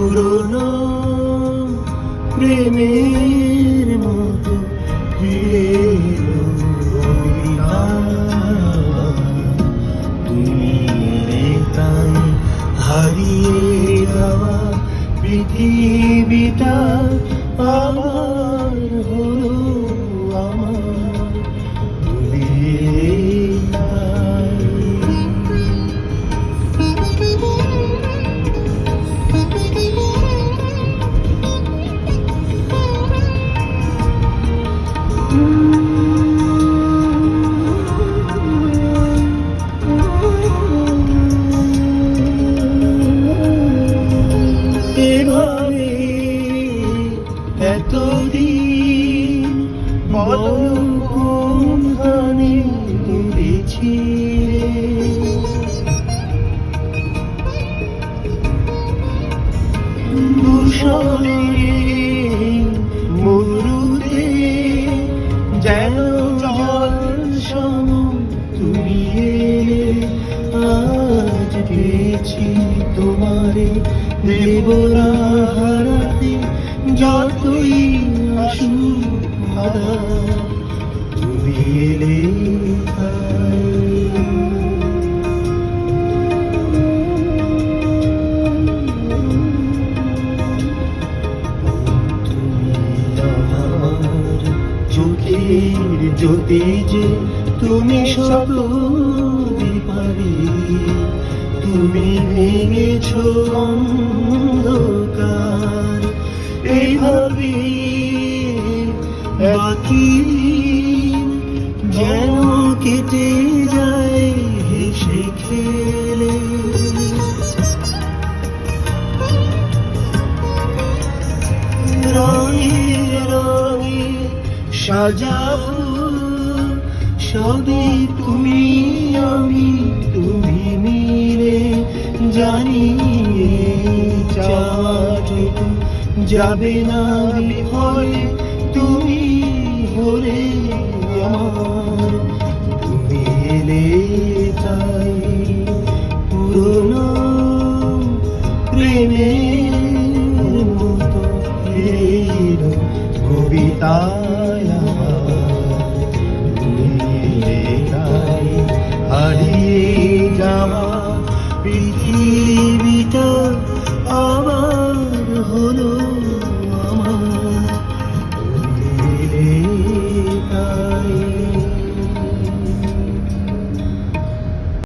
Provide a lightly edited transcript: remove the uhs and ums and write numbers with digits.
পুরনো প্রেমের মতো ফিরে এলো ওই গান। তুমি এলে তাই হারিয়ে যাওয়া পৃথিবীটা আবার হলো আমার। তুমি এলে তাই। এভাবে এতদিন বলো কোনখানে গেছি ধূসরে মরুতে যেন জল সম তুমি এলে। আজ পেয়েছি তোমারে দেব না হারাতে যতই আসুক বাধা। তুমি এলে তাই। চোখের জ্যোতি যে তুমি শত দীপারে, তুমি ভেঙেছ অন্ধকার। এইভাবে বাকি যেন কেটে যায় হেসে খেলে। রঙে রঙে সাজাবো সবই তুমি আমি তুমি মিলে। জানি চাওয়াটুকু যাবে না বিফলে, তুমি হলে আমার। তুমি এলে তাই পুরনো